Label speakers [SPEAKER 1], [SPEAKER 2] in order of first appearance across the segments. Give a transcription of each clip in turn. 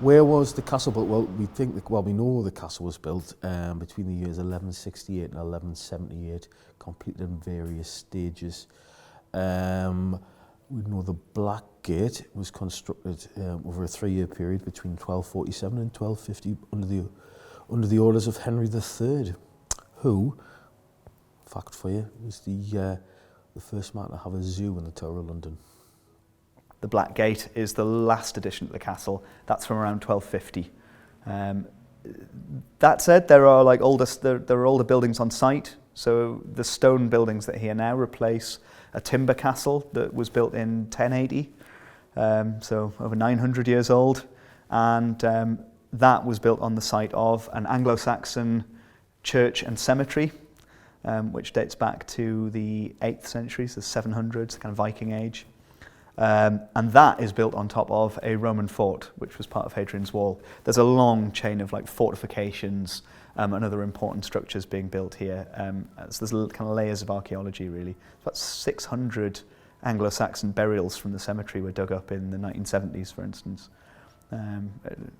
[SPEAKER 1] Where was the castle built? Well, we know the castle was built between the years 1168 and 1178, completed in various stages. We know the Black Gate was constructed over a 3-year period between 1247 and 1250 under the orders of Henry III, who, fact for you, was the first man to have a zoo in the Tower of London.
[SPEAKER 2] The Black Gate is the last addition to the castle. That's from around 1250. That said, there are older buildings on site. So the stone buildings that are here now replace a timber castle that was built in 1080, so over 900 years old, and that was built on the site of an Anglo-Saxon church and cemetery, which dates back to the 8th century, so the 700s, the kind of Viking age. And that is built on top of a Roman fort, which was part of Hadrian's Wall. There's a long chain of fortifications and other important structures being built here. So there's kind of layers of archaeology, really. About 600 Anglo-Saxon burials from the cemetery were dug up in the 1970s, for instance,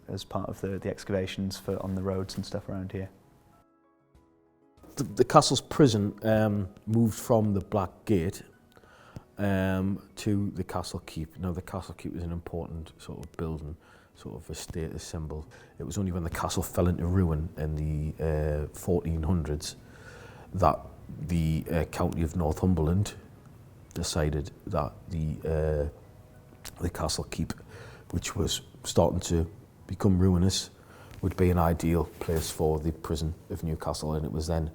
[SPEAKER 2] as part of the excavations on the roads and stuff around here.
[SPEAKER 1] The castle's prison moved from the Black Gate to the castle keep. Now, the castle keep is an important sort of building, sort of a status symbol. It was only when the castle fell into ruin in the 1400s that the county of Northumberland decided that the castle keep, which was starting to become ruinous, would be an ideal place for the prison of Newcastle, and it was then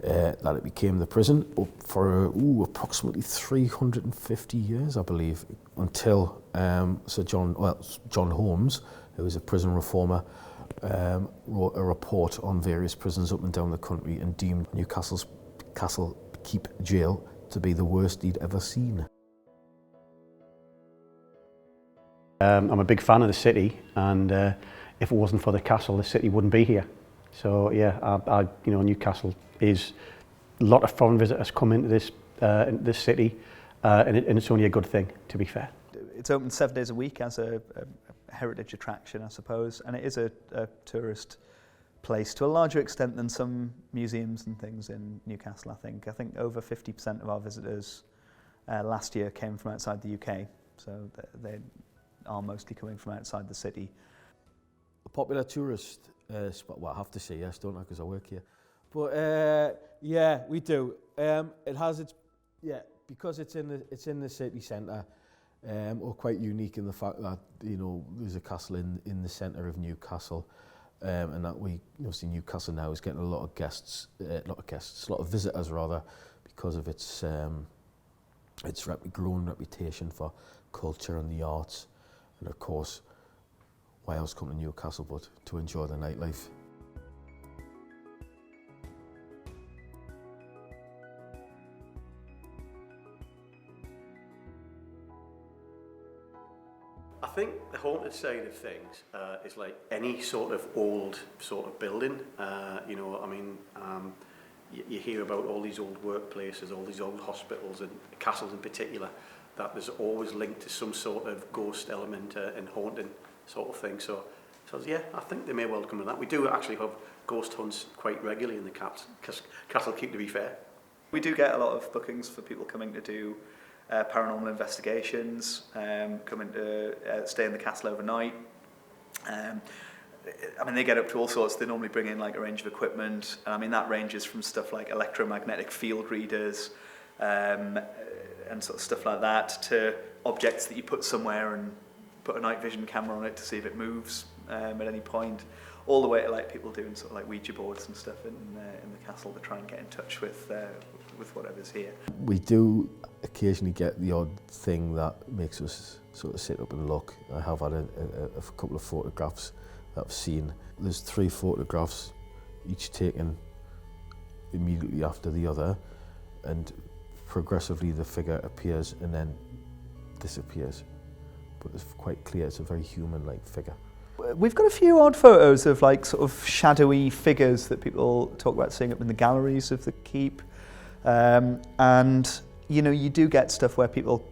[SPEAKER 1] that it became the prison for approximately 350 years, I believe, until John Holmes, who was a prison reformer, wrote a report on various prisons up and down the country and deemed Newcastle's Castle Keep Jail to be the worst he'd ever seen.
[SPEAKER 3] I'm a big fan of the city, and if it wasn't for the castle, the city wouldn't be here. So yeah, Newcastle is a lot of foreign visitors come into this city, and it's only a good thing, to be fair.
[SPEAKER 2] It's open 7 days a week as a heritage attraction, I suppose, and it is a tourist place to a larger extent than some museums and things in Newcastle, I think. I think over 50% of our visitors last year came from outside the UK, so they are mostly coming from outside the city.
[SPEAKER 1] A popular tourist spot, well, I have to say yes, don't I, because I work here. But yeah, we do. It has its, because it's in the city centre, or quite unique in the fact that there's a castle in the centre of Newcastle, and that see Newcastle now is getting a lot of visitors rather, because of its growing reputation for culture and the arts, and of course, why else come to Newcastle but to enjoy the nightlife.
[SPEAKER 3] I think the haunted side of things is like any sort of old sort of building. You hear about all these old workplaces, all these old hospitals and castles in particular, that there's always linked to some sort of ghost element and haunting sort of thing. So yeah, I think they may well come to that. We do actually have ghost hunts quite regularly in the Castle Keep, to be fair.
[SPEAKER 2] We do get a lot of bookings for people coming to do paranormal investigations, coming to stay in the castle overnight. They get up to all sorts. They normally bring in a range of equipment. That ranges from stuff like electromagnetic field readers and sort of stuff like that, to objects that you put somewhere and put a night vision camera on it to see if it moves at any point, all the way to people doing sort of Ouija boards and stuff in the castle to try and get in touch with whatever's here.
[SPEAKER 1] We do occasionally get the odd thing that makes us sort of sit up and look. I have had a couple of photographs that I've seen. There's 3 photographs, each taken immediately after the other, and progressively the figure appears and then disappears. But it's quite clear it's a very human-like figure.
[SPEAKER 2] We've got a few odd photos of sort of shadowy figures that people talk about seeing up in the galleries of the keep. And you do get stuff where people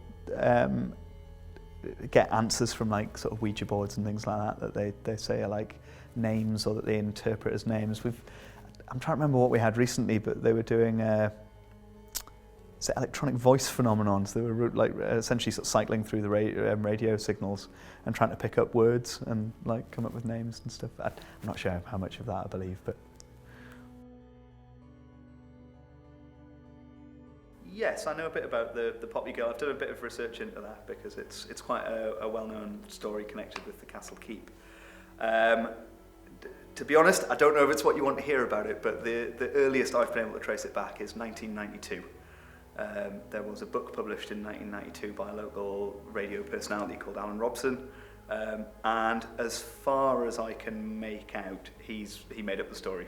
[SPEAKER 2] get answers from like sort of Ouija boards and things like that they say are like names or that they interpret as names. I'm trying to remember what we had recently, but they were doing electronic voice phenomenons. They were like essentially sort of cycling through the radio signals and trying to pick up words and like come up with names and stuff. I'm not sure how much of that I believe, but yes, I know a bit about the Poppy Girl. I've done a bit of research into that because it's quite a well-known story connected with the castle keep. To be honest, I don't know if it's what you want to hear about it, but the earliest I've been able to trace it back is 1992. There was a book published in 1992 by a local radio personality called Alan Robson, and as far as I can make out, he made up the story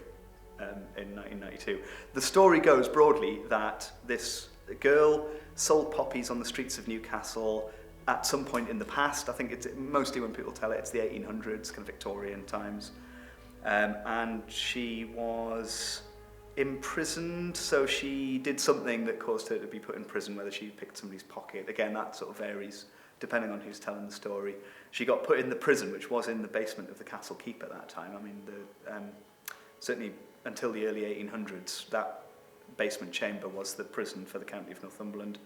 [SPEAKER 2] in 1992. The story goes broadly that this girl sold poppies on the streets of Newcastle at some point in the past. I think it's mostly when people tell it, it's the 1800s, kind of Victorian times. And she was imprisoned, so she did something that caused her to be put in prison, whether she picked somebody's pocket. Again, that sort of varies depending on who's telling the story. She got put in the prison, which was in the basement of the castle keep at that time. I mean, certainly until the early 1800s, that basement chamber was the prison for the county of Northumberland.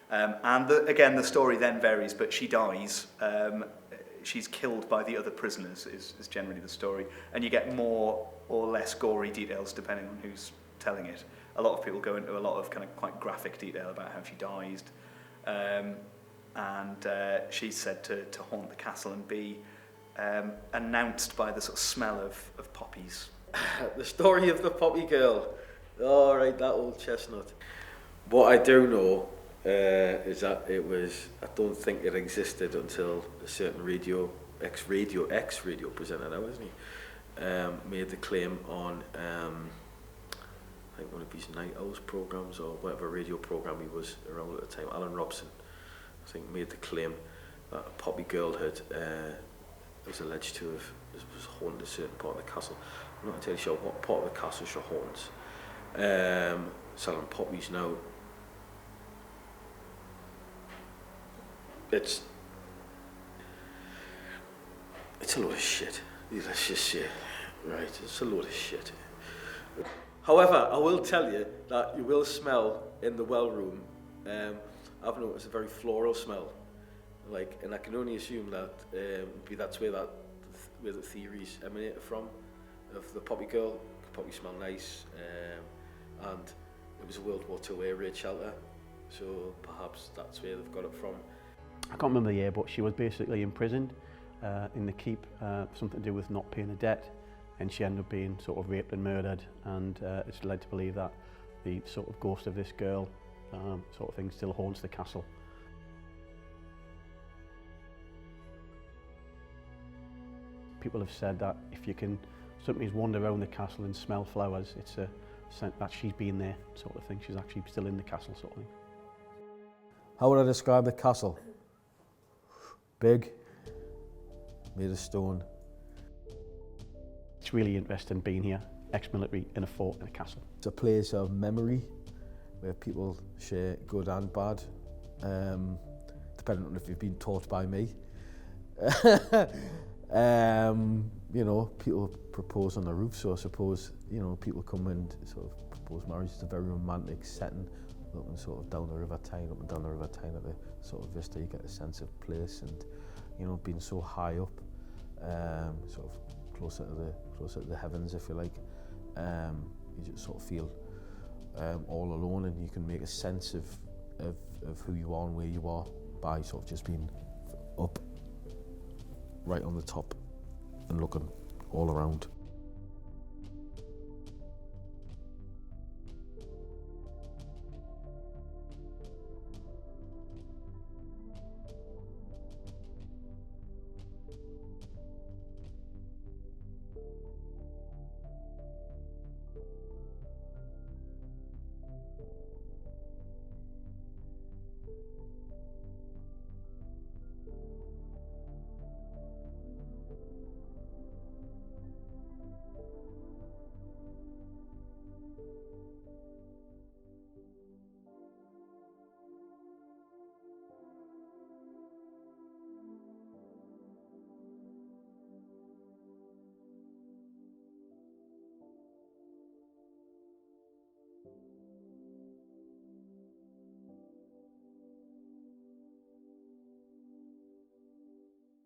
[SPEAKER 2] And again, the story then varies, but she dies. She's killed by the other prisoners is generally the story. And you get more or less gory details depending on who's telling it. A lot of people go into a lot of kind of quite graphic detail about how she died. And she's said to haunt the castle and be announced by the sort of smell of poppies.
[SPEAKER 1] The story of the Poppy Girl. Oh, right, that old chestnut. What I do know is that I don't think it existed until a certain ex-radio presenter now, isn't he, made the claim on, I think one of his Night Owls programs or whatever radio program he was around at the time, Alan Robson, I think made the claim that a Poppy Girl was alleged to have was haunted a certain part of the castle. I'm not entirely sure what part of the castle she haunts. Selling poppies now. It's a load of shit. Let's just say, right, it's a load of shit. However, I will tell you that you will smell in the well room. I've noticed a very floral smell, and I can only assume that that's where the theories emanated from, of the Poppy Girl. The poppy smell nice, and it was a World War II air raid shelter, so perhaps that's where they've got it from.
[SPEAKER 4] I can't remember the year, but she was basically imprisoned in the keep, something to do with not paying a debt, and she ended up being sort of raped and murdered, and it's led to believe that the sort of ghost of this girl sort of thing still haunts the castle. People have said that if you can sometimes wander around the castle and smell flowers, it's a sense that she's been there, sort of thing. She's actually still in the castle, sort of thing.
[SPEAKER 1] How would I describe the castle? Big, made of stone.
[SPEAKER 4] It's really interesting being here, ex-military in a fort in a castle.
[SPEAKER 1] It's a place of memory where people share good and bad, depending on if you've been taught by me. You know, people propose on the roof, so I suppose, you know, people come and sort of propose marriage. It's a very romantic setting, looking sort of down the River Tyne, up and down the River Tyne at the sort of vista. You get a sense of place, and, you know, being so high up, sort of closer to the heavens, if you like, you just sort of feel all alone, and you can make a sense of who you are and where you are by sort of just being up right on the top and looking all around.